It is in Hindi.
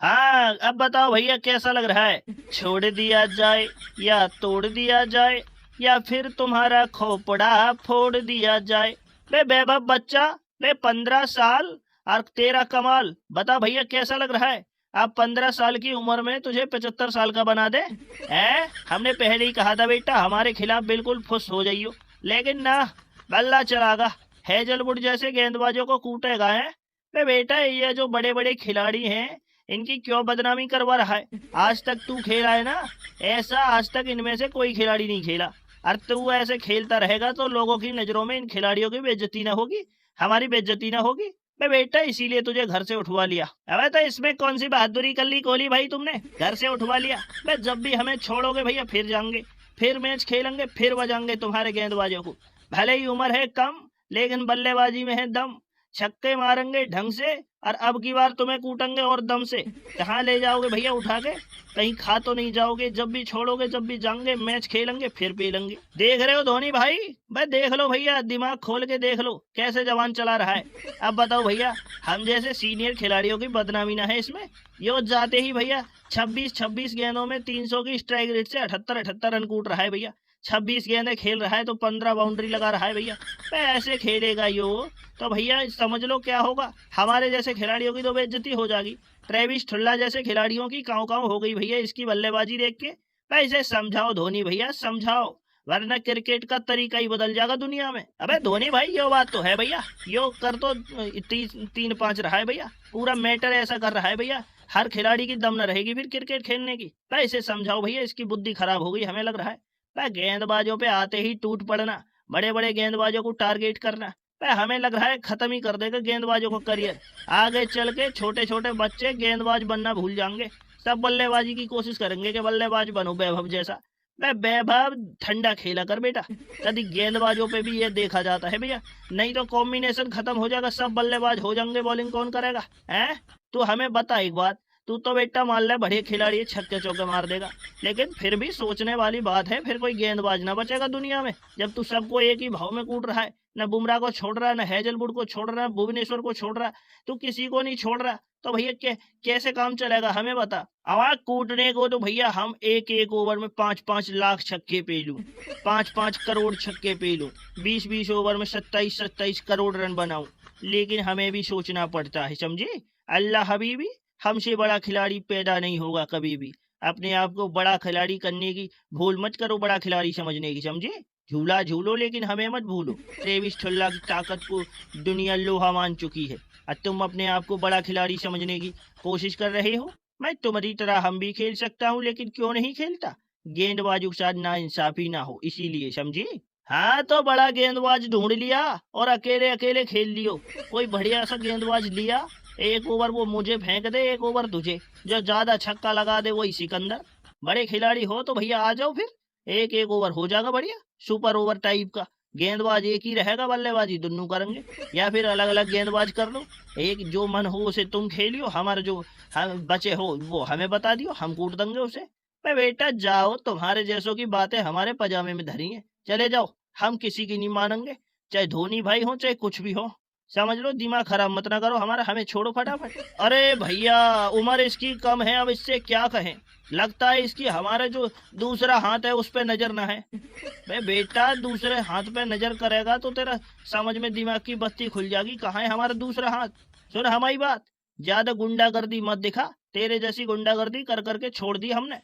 हाँ, अब बताओ भैया कैसा लग रहा है? छोड़ दिया जाए या तोड़ दिया जाए, या फिर तुम्हारा खोपड़ा फोड़ दिया जाए। बे बेबब बच्चा, बे 15 साल और तेरा कमाल, बता भैया कैसा लग रहा है? अब 15 साल की उम्र में तुझे 75 साल का बना दे। हमने पहले ही कहा था बेटा, हमारे खिलाफ बिल्कुल फुस हो जाइयो, लेकिन ना, बल्ला चलागा। हेजलवुड जैसे गेंदबाजों को कूटेगा है। बे बेटा, ये जो बड़े बड़े खिलाड़ी हैं, इनकी क्यों बदनामी करवा रहा है? आज तक तू खेला है ना, ऐसा आज तक इनमें से कोई खिलाड़ी नहीं खेला। और तू ऐसे खेलता रहेगा तो लोगों की नजरों में इन खिलाड़ियों की बेइज्जती ना होगी, हमारी बेइज्जती ना होगी। मैं बेटा इसीलिए तुझे घर से उठवा लिया। अबे तो इसमें कौन सी बहादुरी कर ली कोहली भाई तुमने, घर से उठवा लिया? मैं जब भी हमें छोड़ोगे भैया फिर जाएंगे, फिर मैच खेलेंगे, फिर बजाएंगे तुम्हारे गेंदबाजों को। भले ही उम्र है कम, लेकिन बल्लेबाजी में है दम। छक्के मारेंगे ढंग से, और अब की बार तुम्हें कूटेंगे और दम से। कहाँ ले जाओगे भैया उठा के? कहीं खा तो नहीं जाओगे? जब भी छोड़ोगे, जब भी जाएंगे, मैच खेलेंगे, फिर पी लेंगे। देख रहे हो धोनी भाई? भाई देख लो भैया, दिमाग खोल के देख लो कैसे जवान चला रहा है। अब बताओ भैया, हम जैसे सीनियर खिलाड़ियों की बदनामी ना है इसमें? यो जाते ही भैया 26-26 गेंदों में 300 की स्ट्राइक रेट से 78-78 रन कूट रहा है भैया। 26 गेंदें खेल रहा है तो 15 बाउंड्री लगा रहा है भैया। ऐसे खेलेगा यो तो भैया समझ लो क्या होगा, हमारे जैसे खिलाड़ियों की तो बेइज्जती हो जाएगी। ट्रेविस ठुल्ला जैसे खिलाड़ियों की काव काव हो गई भैया इसकी बल्लेबाजी देख के। भाई इसे समझाओ धोनी भैया, समझाओ, वरना क्रिकेट का तरीका ही बदल जाएगा दुनिया में। अबे धोनी भाई, यो बात तो है भैया, यो कर तो 3-5 रहा है भैया, पूरा मैटर ऐसा कर रहा है भैया, हर खिलाड़ी की दम न रहेगी फिर क्रिकेट खेलने की। भाई इसे समझाओ भैया, इसकी बुद्धि खराब हो गई हमें लग रहा है। भाई गेंदबाजों पे आते ही टूट पड़ना, बड़े बड़े गेंदबाजों को टारगेट करना, हमें लग रहा है खत्म ही कर देगा गेंदबाजों का करियर। आगे चल के छोटे छोटे बच्चे गेंदबाज बनना भूल जाएंगे, सब बल्लेबाजी की कोशिश करेंगे कि बल्लेबाज बनो वैभव जैसा। वैभव ठंडा खेला कर बेटा, कभी गेंदबाजों पे भी ये देखा जाता है भैया, नहीं तो कॉम्बिनेशन खत्म हो जाएगा, सब बल्लेबाज हो जाएंगे, बॉलिंग कौन करेगा? है तू हमें बता एक बात, तू तो बेटा मान ले बढ़िया खिलाड़ी है, छक्के चौके मार देगा, लेकिन फिर भी सोचने वाली बात है, फिर कोई गेंदबाज ना बचेगा दुनिया में जब तू सबको एक ही भाव में कूट रहा है। न बुमराह को छोड़ रहा है, न हेजलवुड को छोड़ रहा है, भुवनेश्वर को छोड़ रहा है, तू किसी को नहीं छोड़ रहा, तो भैया कैसे काम चलेगा हमें बता। आवाज कूटने को तो भैया हम एक एक ओवर में 5-5 लाख छक्के पे लूं, 5-5 करोड़ छक्के पे लूं, 20-20 ओवर में 27-27 करोड़ रन बनाऊं, लेकिन हमें भी सोचना पड़ता है, समझे? अल्लाह हबीबी, हमसे बड़ा खिलाड़ी पैदा नहीं होगा कभी भी। अपने आप को बड़ा खिलाड़ी करने की भूल मत करो, बड़ा खिलाड़ी समझने की, समझे? झूला झूलो लेकिन हमें मत भूलो। ट्रेविस ठुल्ला की ताकत को दुनिया लोहा मान चुकी है, और तुम अपने आप को बड़ा खिलाड़ी समझने की कोशिश कर रहे हो। मैं तुम्हारी तरह हम भी खेल सकता हूँ, लेकिन क्यों नहीं खेलता? गेंदबाजों के साथ ना इंसाफी ना हो इसीलिए, समझे? हाँ तो बड़ा गेंदबाज ढूंढ लिया और अकेले अकेले खेल लियो। कोई बढ़िया सा गेंदबाज लिया, एक ओवर वो मुझे फेंक दे, एक ओवर तुझे, जो ज्यादा छक्का लगा दे वही सिकंदर। बड़े खिलाड़ी हो तो भैया आ जाओ फिर, एक एक ओवर हो जाएगा बढ़िया, सुपर ओवर टाइप का। गेंदबाज एक ही रहेगा, बल्लेबाजी दोनों करेंगे, या फिर अलग अलग गेंदबाज कर लो। एक जो मन हो उसे तुम खेलियो, हमारे जो हम बचे हो वो हमें बता दियो, हम कूट देंगे उसे। मैं बेटा जाओ, तुम्हारे जैसों की बातें हमारे पजामे में धरी हैं, चले जाओ, हम किसी की नहीं मानेंगे, चाहे धोनी भाई हो चाहे कुछ भी हो। समझ लो, दिमाग खराब मत ना करो हमारा, हमें छोड़ो फटाफट। अरे भैया, उम्र इसकी कम है, अब इससे क्या कहें, लगता है इसकी हमारा जो दूसरा हाथ है उस पे नजर ना है। बे बेटा, दूसरे हाथ पे नजर करेगा तो तेरा समझ में दिमाग की बत्ती खुल जाएगी, कहाँ है हमारा दूसरा हाथ? सुन हमारी बात, ज्यादा गुंडागर्दी मत दिखा, तेरे जैसी गुंडागर्दी कर करके छोड़ दी हमने।